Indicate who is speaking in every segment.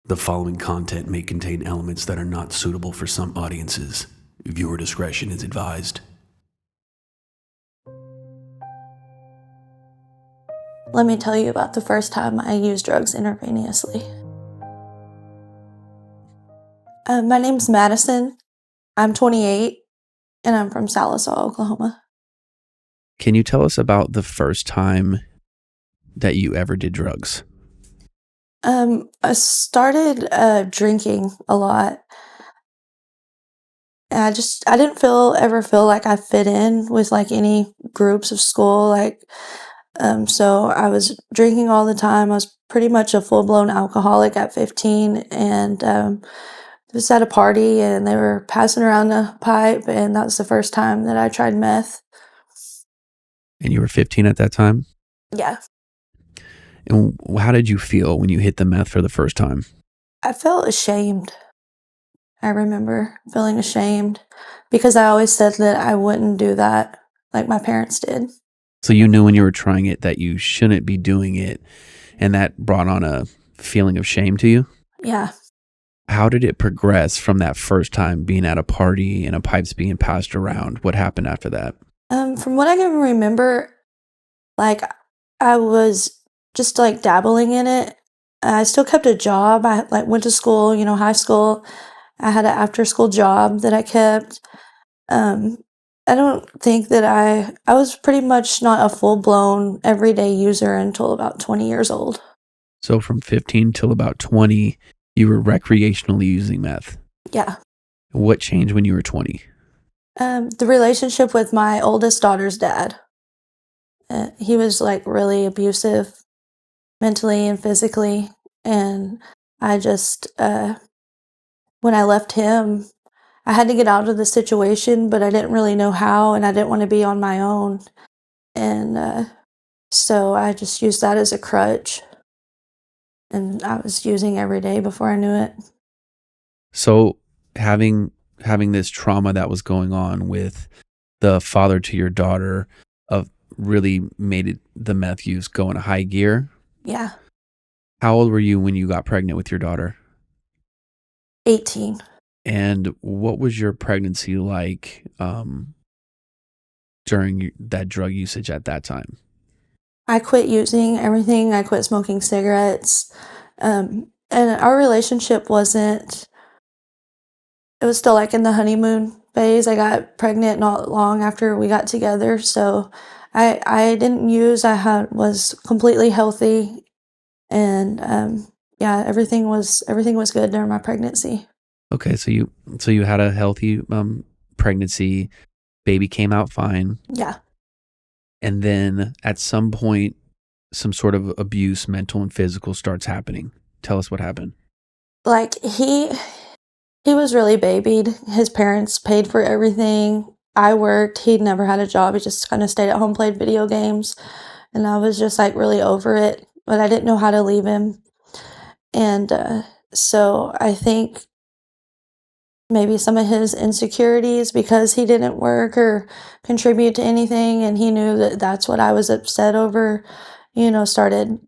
Speaker 1: The following content may contain elements that are not suitable for some audiences. Viewer discretion is advised.
Speaker 2: Let me tell you about the first time I used drugs intravenously. My name's Madison. I'm 28, and I'm from Sallisaw, Oklahoma.
Speaker 3: Can you tell us about the first time that you ever did drugs?
Speaker 2: I started drinking a lot. And I didn't ever feel like I fit in with like any groups of school. So I was drinking all the time. I was pretty much a full-blown alcoholic at 15, and was at a party and they were passing around a pipe, and that was the first time that I tried meth.
Speaker 3: And you were 15 at that time?
Speaker 2: Yeah.
Speaker 3: And how did you feel when you hit the meth for the first time?
Speaker 2: I felt ashamed. I remember feeling ashamed because I always said that I wouldn't do that like my parents did.
Speaker 3: So you knew when you were trying it that you shouldn't be doing it, and that brought on a feeling of shame to you?
Speaker 2: Yeah.
Speaker 3: How did it progress from that first time being at a party and a pipe's being passed around? What happened after that?
Speaker 2: From what I can remember, like I was just like dabbling in it. I still kept a job. I like went to school, high school. I had an after school job that I kept. Um, I don't think that I was pretty much not a full blown everyday user until about 20 years old.
Speaker 3: So from 15 till about 20, you were recreationally using meth.
Speaker 2: Yeah.
Speaker 3: What changed when you were 20?
Speaker 2: The relationship with my oldest daughter's dad. He was like really abusive mentally and physically. And I just, when I left him, I had to get out of the situation, but I didn't really know how, and I didn't want to be on my own. And so I just used that as a crutch. And I was using every day before I knew it.
Speaker 3: So having this trauma that was going on with the father to your daughter of really made the meth use go in a high gear.
Speaker 2: Yeah.
Speaker 3: How old were you when you got pregnant with your daughter?
Speaker 2: 18.
Speaker 3: And what was your pregnancy like during that drug usage at that time?
Speaker 2: I quit using everything. I quit smoking cigarettes. And our relationship it was still like in the honeymoon phase. I got pregnant not long after we got together. So I didn't use. Was completely healthy. And yeah, everything was good during my pregnancy.
Speaker 3: Okay, so you had a healthy pregnancy, baby came out fine.
Speaker 2: Yeah.
Speaker 3: And then at some point, some sort of abuse, mental and physical, starts happening. Tell us what happened.
Speaker 2: Like he was really babied. His parents paid for everything. I worked. He'd never had a job. He just kind of stayed at home, played video games. And I was just like really over it, but I didn't know how to leave him. And so I think maybe some of his insecurities because he didn't work or contribute to anything, and he knew that that's what I was upset over, started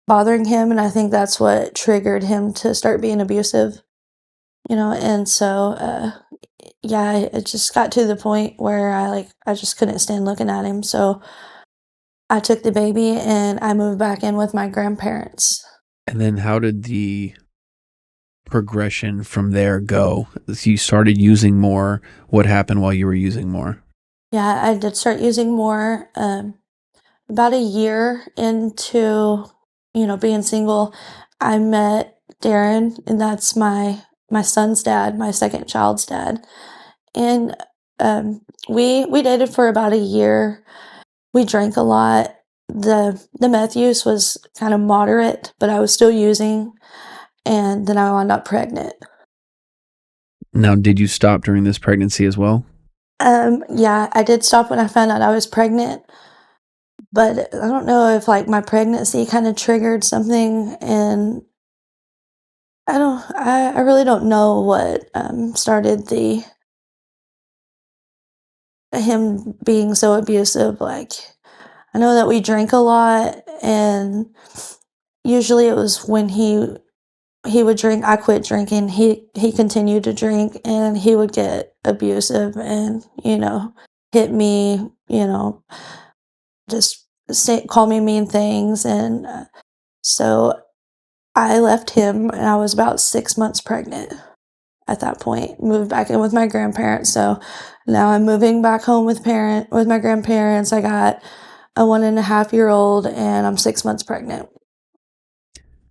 Speaker 2: bothering him. And I think that's what triggered him to start being abusive, and so yeah, it just got to the point where I just couldn't stand looking at him. So I took the baby and I moved back in with my grandparents.
Speaker 3: And then how did the progression from there go? So you started using more. What happened while you were using more?
Speaker 2: Yeah, I did start using more. About a year into, being single, I met Darren, and that's my son's dad, my second child's dad. And we dated for about a year. We drank a lot. The meth use was kind of moderate, but I was still using, and then I wound up pregnant.
Speaker 3: Now, did you stop during this pregnancy as well?
Speaker 2: Yeah, I did stop when I found out I was pregnant, but I don't know if like my pregnancy kind of triggered something, and I really don't know what started the him being so abusive. Like, I know that we drank a lot, and usually it was when he he would drink. I quit drinking. He continued to drink, and he would get abusive and, hit me, just call me mean things. And so I left him, and I was about 6 months pregnant at that point. Moved back in with my grandparents. So now I'm moving back home with my grandparents. I got a 1.5-year-old, and I'm 6 months pregnant.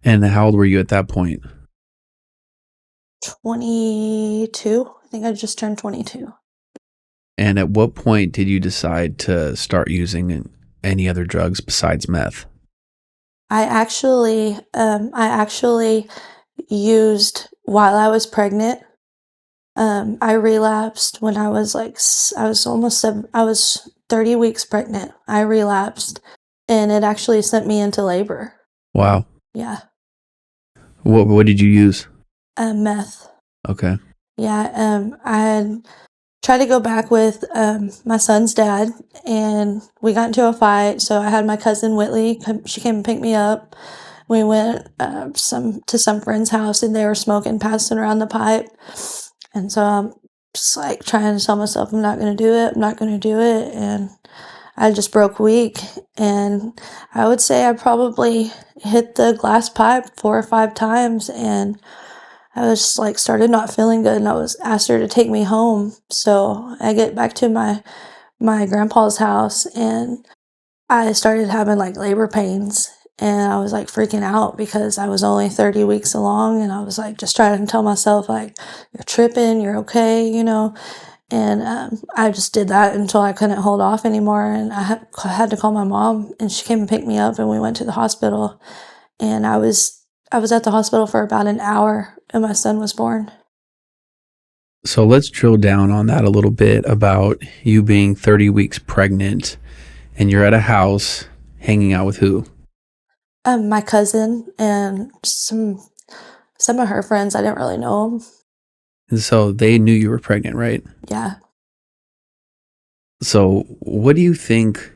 Speaker 3: And how old were you at that point?
Speaker 2: 22. I think I just turned 22.
Speaker 3: And at what point did you decide to start using any other drugs besides meth?
Speaker 2: I actually used while I was pregnant. I relapsed when I was I was 30 weeks pregnant. I relapsed, and it actually sent me into labor.
Speaker 3: Wow.
Speaker 2: Yeah.
Speaker 3: What did you use?
Speaker 2: Meth.
Speaker 3: Okay.
Speaker 2: Yeah. I had tried to go back with my son's dad, and we got into a fight. So I had my cousin Whitley. She came and picked me up. We went to some friend's house, and they were smoking, passing around the pipe. And so I'm just like trying to tell myself, I'm not going to do it. I'm not going to do it. And I just broke weak. And I would say I probably hit the glass pipe 4 or 5 times. And I was just like started not feeling good. And I was asked her to take me home. So I get back to my grandpa's house, and I started having like labor pains. And I was like freaking out because I was only 30 weeks along, and I was like just trying to tell myself like, you're tripping, you're okay, And I just did that until I couldn't hold off anymore, and I had to call my mom, and she came and picked me up, and we went to the hospital. And I was at the hospital for about an hour, and my son was born.
Speaker 3: So let's drill down on that a little bit about you being 30 weeks pregnant, and you're at a house hanging out with who?
Speaker 2: My cousin and some of her friends. I didn't really know them.
Speaker 3: And so they knew you were pregnant, right?
Speaker 2: Yeah.
Speaker 3: So what do you think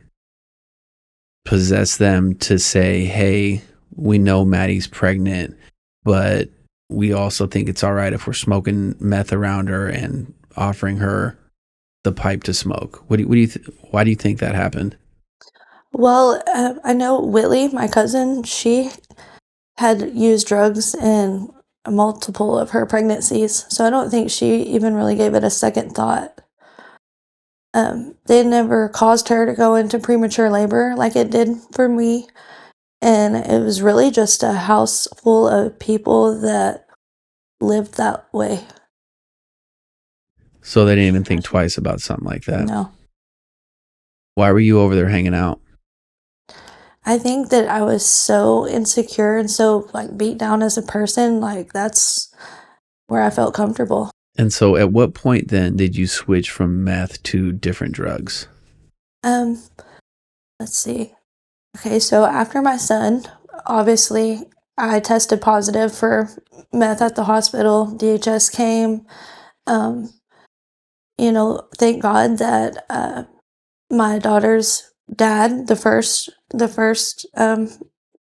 Speaker 3: possessed them to say, hey, we know Maddie's pregnant, but we also think it's all right if we're smoking meth around her and offering her the pipe to smoke? Why do you think that happened?
Speaker 2: Well, I know Whitley, my cousin, she had used drugs in multiple of her pregnancies, so I don't think she even really gave it a second thought. They never caused her to go into premature labor like it did for me, and it was really just a house full of people that lived that way.
Speaker 3: So they didn't even think twice about something like that.
Speaker 2: No.
Speaker 3: Why were you over there hanging out?
Speaker 2: I think that I was so insecure and so like beat down as a person, like that's where I felt comfortable.
Speaker 3: And so at what point then did you switch from meth to different drugs?
Speaker 2: Let's see. Okay, so after my son, obviously I tested positive for meth at the hospital. DHS came. Um, thank God that my daughter's dad, the first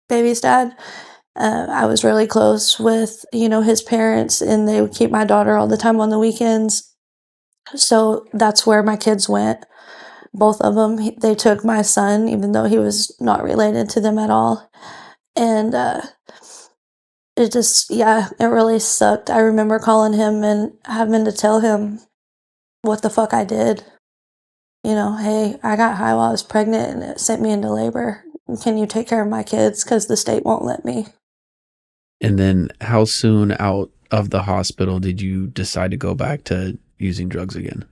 Speaker 2: baby's dad, I was really close with, his parents, and they would keep my daughter all the time on the weekends. So that's where my kids went. Both of them, they took my son, even though he was not related to them at all. And it really sucked. I remember calling him and having to tell him what the fuck I did. Hey, I got high while I was pregnant, and it sent me into labor. Can you take care of my kids? Because the state won't let me.
Speaker 3: And then how soon out of the hospital did you decide to go back to using drugs again?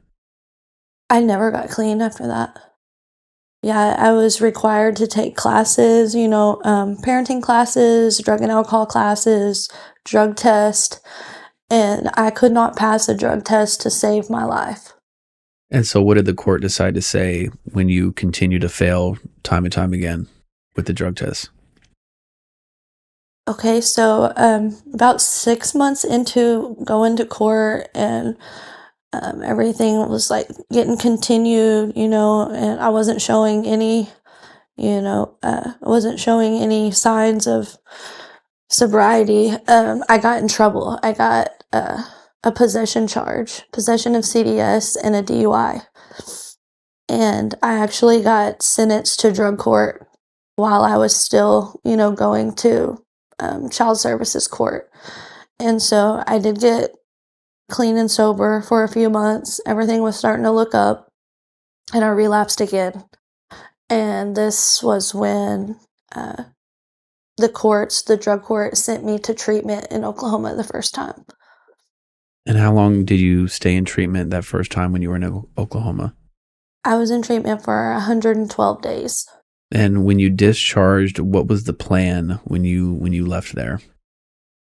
Speaker 2: I never got clean after that. Yeah, I was required to take classes, parenting classes, drug and alcohol classes, drug test, and I could not pass a drug test to save my life.
Speaker 3: And so what did the court decide to say when you continue to fail time and time again with the drug tests?
Speaker 2: Okay, so about 6 months into going to court, and everything was like getting continued, and I wasn't showing any, I wasn't showing any signs of sobriety, I got in trouble. I got a possession charge, possession of CDS, and a DUI. And I actually got sentenced to drug court while I was still, going to child services court. And so I did get clean and sober for a few months. Everything was starting to look up, and I relapsed again. And this was when the drug court, sent me to treatment in Oklahoma the first time.
Speaker 3: And how long did you stay in treatment that first time when you were in Oklahoma?
Speaker 2: I was in treatment for 112 days.
Speaker 3: And when you discharged, what was the plan when you left there?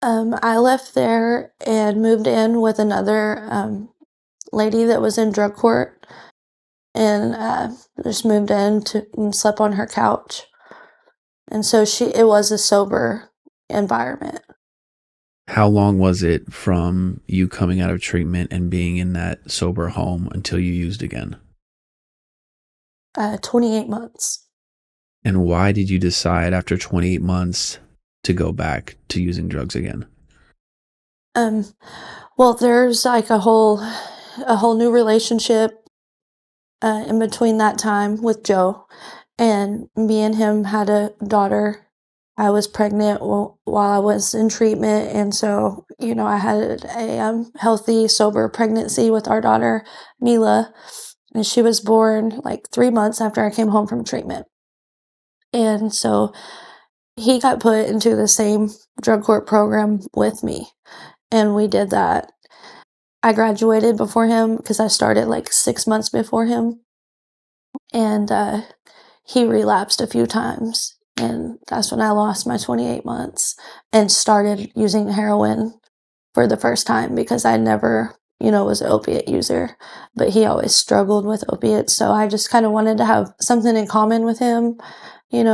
Speaker 2: I left there and moved in with another lady that was in drug court, and just moved in and slept on her couch. And so it was a sober environment.
Speaker 3: How long was it from you coming out of treatment and being in that sober home until you used again?
Speaker 2: 28 months.
Speaker 3: And why did you decide after 28 months to go back to using drugs again?
Speaker 2: Well, there's like a whole new relationship in between that time with Joe, and me and him had a daughter. I was pregnant while I was in treatment, and so I had a healthy, sober pregnancy with our daughter Mila, and she was born like 3 months after I came home from treatment. And so he got put into the same drug court program with me, and we did that. I graduated before him because I started like 6 months before him, and he relapsed a few times, and that's when I lost my 28 months and started using heroin for the first time, because I never, was an opiate user, but he always struggled with opiates. So I just kind of wanted to have something in common with him, and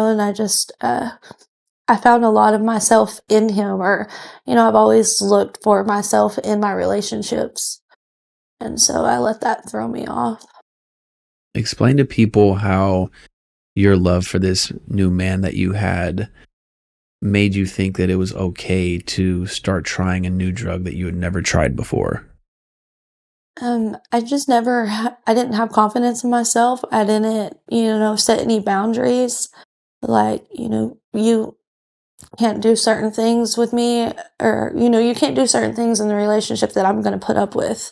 Speaker 2: I found a lot of myself in him, or, I've always looked for myself in my relationships. And so I let that throw me off.
Speaker 3: Explain to people how your love for this new man that you had made you think that it was okay to start trying a new drug that you had never tried before.
Speaker 2: I just never, I didn't have confidence in myself. I didn't, set any boundaries. Like, you can't do certain things with me, or, you can't do certain things in the relationship that I'm going to put up with.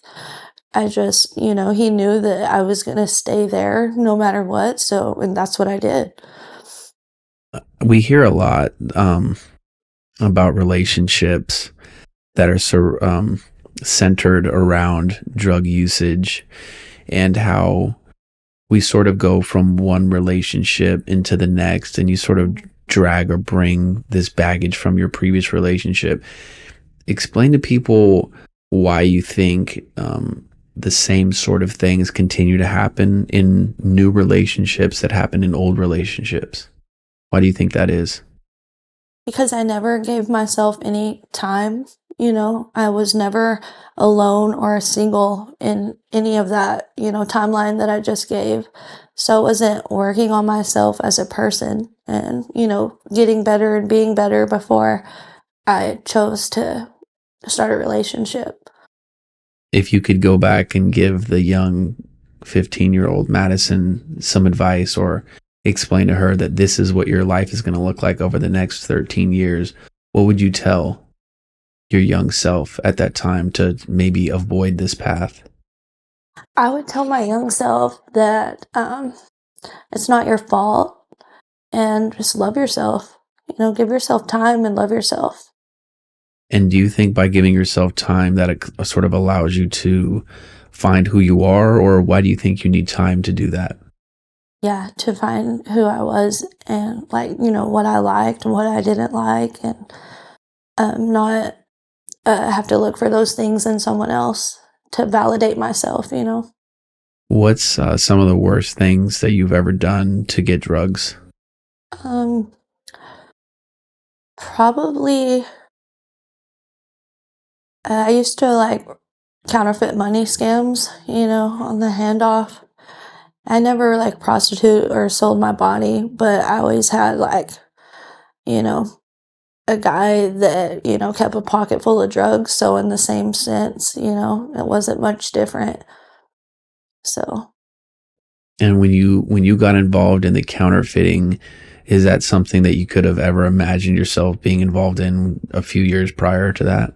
Speaker 2: I just, he knew that I was going to stay there no matter what. So, and that's what I did.
Speaker 3: We hear a lot about relationships that are centered around drug usage, and how we sort of go from one relationship into the next, and you sort of drag or bring this baggage from your previous relationship. Explain to people why you think the same sort of things continue to happen in new relationships that happen in old relationships. Why do you think that is?
Speaker 2: Because I never gave myself any time. I was never alone or single in any of that, timeline that I just gave. So I wasn't working on myself as a person and, getting better and being better before I chose to start a relationship.
Speaker 3: If you could go back and give the young 15-year-old Madison some advice, or explain to her that this is what your life is going to look like over the next 13 years, what would you tell your young self at that time to maybe avoid this path?
Speaker 2: I would tell my young self that it's not your fault, and just love yourself. Give yourself time and love yourself.
Speaker 3: And do you think by giving yourself time that it sort of allows you to find who you are, or why do you think you need time to do that?
Speaker 2: Yeah, to find who I was, and like, what I liked and what I didn't like, and not have to look for those things in someone else to validate myself.
Speaker 3: What's some of the worst things that you've ever done to get drugs?
Speaker 2: Um, Probably, I used to like counterfeit money scams, on the handoff. I never like prostitute or sold my body, but I always had like, you know, a guy that, kept a pocket full of drugs. So in the same sense, it wasn't much different. So,
Speaker 3: And when you got involved in the counterfeiting, is that something that you could have ever imagined yourself being involved in a few years prior to that?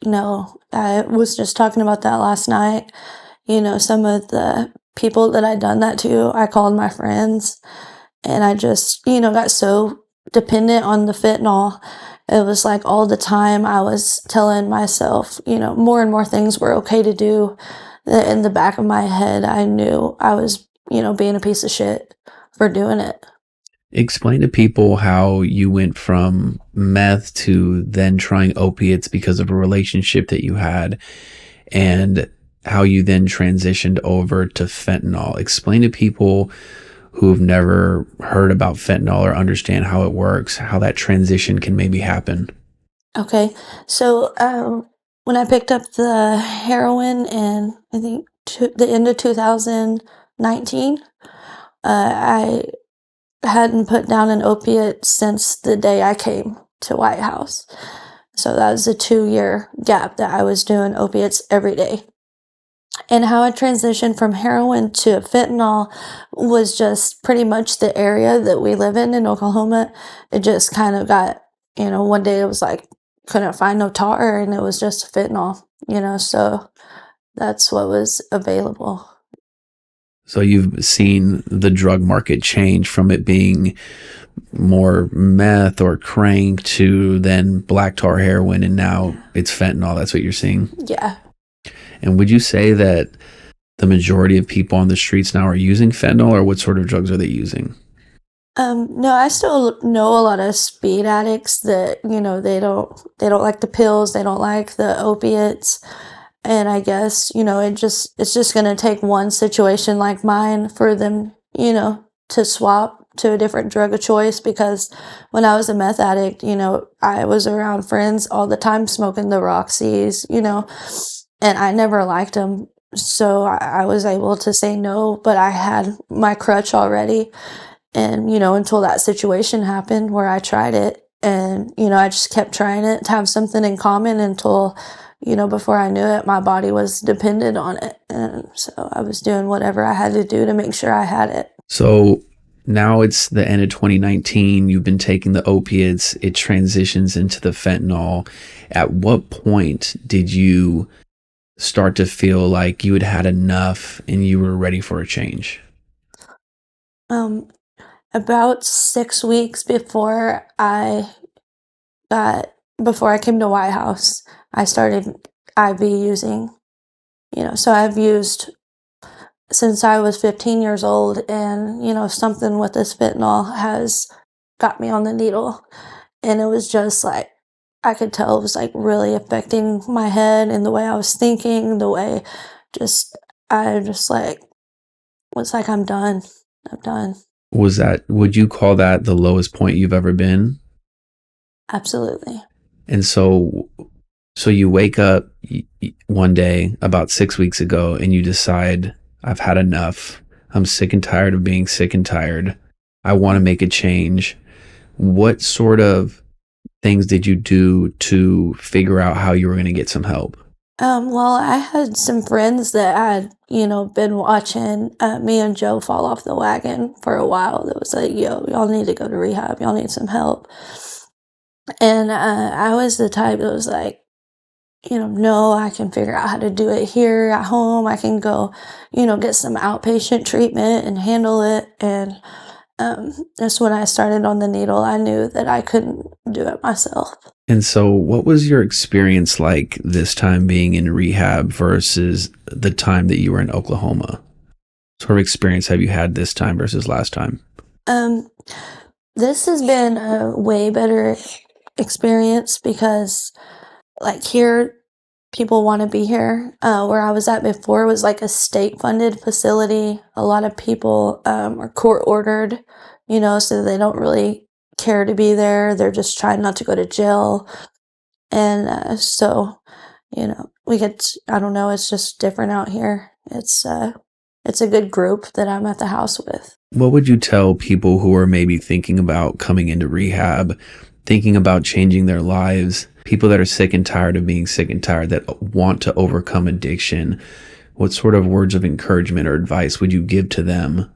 Speaker 2: no, I was just talking about that last night. Some of the people that I'd done that to, I called my friends, and I just, got so dependent on the fentanyl. It was like all the time I was telling myself, more and more things were okay to do. That in the back of my head, I knew I was, being a piece of shit for doing it.
Speaker 3: Explain to people how you went from meth to then trying opiates because of a relationship that you had, and how you then transitioned over to fentanyl. Explain to people who have never heard about fentanyl or understand how it works, how that transition can maybe happen.
Speaker 2: Okay, so when I picked up the heroin in, I think, the end of 2019, I hadn't put down an opiate since the day I came to White House. So that was a 2-year gap that I was doing opiates every day. And how I transitioned from heroin to fentanyl was just pretty much the area that we live in Oklahoma. It just kind of got, one day it was like, couldn't find no tar and it was just fentanyl, so that's what was available.
Speaker 3: So you've seen the drug market change from it being more meth or crank to then black tar heroin, and now it's fentanyl. That's what you're seeing.
Speaker 2: Yeah.
Speaker 3: And would you say that the majority of people on the streets now are using fentanyl, or what sort of drugs are they using?
Speaker 2: No, I still know a lot of speed addicts that, they don't like the pills, they don't like the opiates. And I guess, it's just gonna take one situation like mine for them, to swap to a different drug of choice, because when I was a meth addict, I was around friends all the time smoking the Roxys, and I never liked them. So I was able to say no, but I had my crutch already. And, until that situation happened where I tried it, and, I just kept trying it to have something in common until, before I knew it, my body was dependent on it. And so I was doing whatever I had to do to make sure I had it.
Speaker 3: So now it's the end of 2019. You've been taking the opiates. It transitions into the fentanyl. At what point did you start to feel like you had had enough and you were ready for a change?
Speaker 2: Um, about 6 weeks before I came to White House, I started IV using, so I've used since I was 15 years old, and, something with this fentanyl has got me on the needle. And it was just like, I could tell it was like really affecting my head and the way I was thinking, the way just, I just like, was like, I'm done. I'm done.
Speaker 3: Would you call that the lowest point you've ever been?
Speaker 2: Absolutely.
Speaker 3: And so you wake up one day about 6 weeks ago and you decide, I've had enough. I'm sick and tired of being sick and tired. I want to make a change. What sort of things did you do to figure out how you were going to get some help?
Speaker 2: Well, I had some friends that had, been watching me and Joe fall off the wagon for a while. That was like, yo, y'all need to go to rehab. Y'all need some help. And I was the type that was like, no, I can figure out how to do it here at home. I can go, get some outpatient treatment and handle it. And that's when I started on the needle. I knew that I couldn't do it myself.
Speaker 3: And so what was your experience like this time being in rehab versus the time that you were in Oklahoma? What sort of experience have you had this time versus last time?
Speaker 2: Um, this has been a way better experience because, like, here, people want to be here. Where I was at before was like a state funded facility. A lot of people are court ordered, so they don't really care to be there. They're just trying not to go to jail. And so, I don't know, it's just different out here. It's a good group that I'm at the house with.
Speaker 3: What would you tell people who are maybe thinking about coming into rehab thinking about changing their lives, people that are sick and tired of being sick and tired, that want to overcome addiction, what sort of words of encouragement or advice would you give to them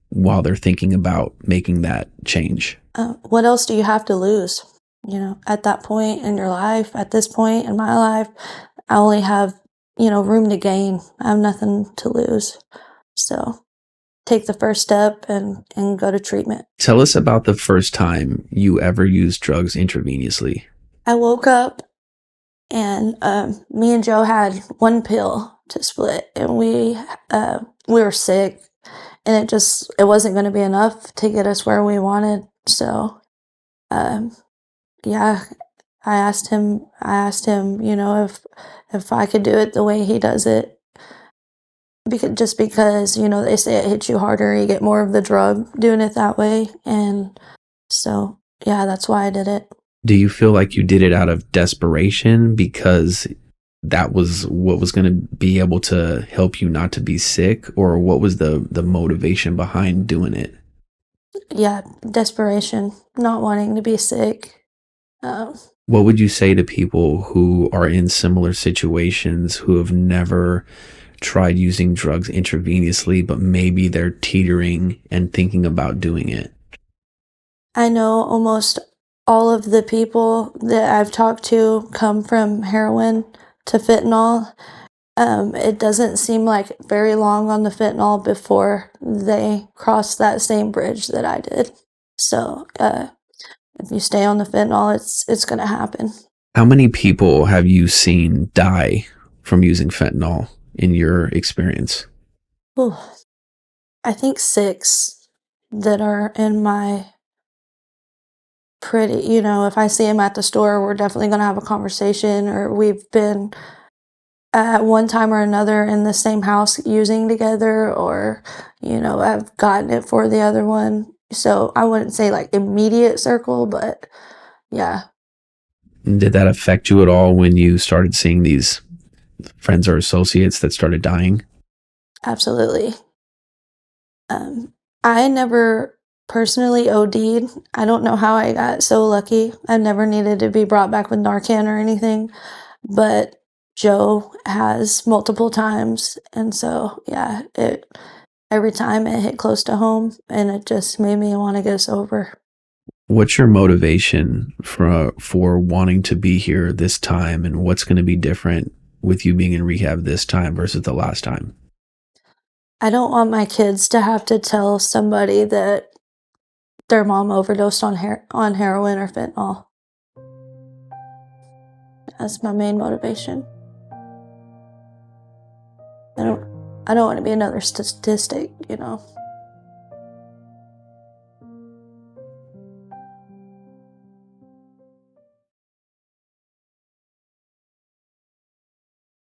Speaker 3: while they're thinking about making that change?
Speaker 2: What else do you have to lose? At that point in your life, at this point in my life, I only have, room to gain. I have nothing to lose. So take the first step and go to treatment.
Speaker 3: Tell us about the first time you ever used drugs intravenously.
Speaker 2: I woke up and me and Joe had one pill to split, and we were sick, and it wasn't going to be enough to get us where we wanted. So, yeah, I asked him, if I could do it the way he does it. Because they say it hits you harder, you get more of the drug doing it that way. And so, yeah, that's why I did it.
Speaker 3: Do you feel like you did it out of desperation because that was what was going to be able to help you not to be sick, or what was the motivation behind doing it?
Speaker 2: Yeah, desperation, not wanting to be sick.
Speaker 3: What would you say to people who are in similar situations, who have never tried using drugs intravenously, but maybe they're teetering and thinking about doing it?
Speaker 2: I know almost all of the people that I've talked to come from heroin to fentanyl. It doesn't seem like very long on the fentanyl before they cross that same bridge that I did. So, if you stay on the fentanyl, it's going to happen.
Speaker 3: How many people have you seen die from using fentanyl in your experience?
Speaker 2: Ooh, I think 6 that are in my if I see them at the store, we're definitely going to have a conversation, or we've been at one time or another in the same house using together, or, I've gotten it for the other one. So I wouldn't say like immediate circle, but yeah,
Speaker 3: Did that affect you at all when you started seeing these friends or associates that started dying?
Speaker 2: absolutely. I never personally OD'd. I don't know how I got so lucky. I never needed to be brought back with Narcan or anything, but Joe has multiple times, and so yeah, every time it hit close to home, and it just made me want to get sober.
Speaker 3: What's your motivation for wanting to be here this time, and what's going to be different with you being in rehab this time versus the last time?
Speaker 2: I don't want my kids to have to tell somebody that their mom overdosed on heroin or fentanyl. That's my main motivation. I don't want to be another statistic,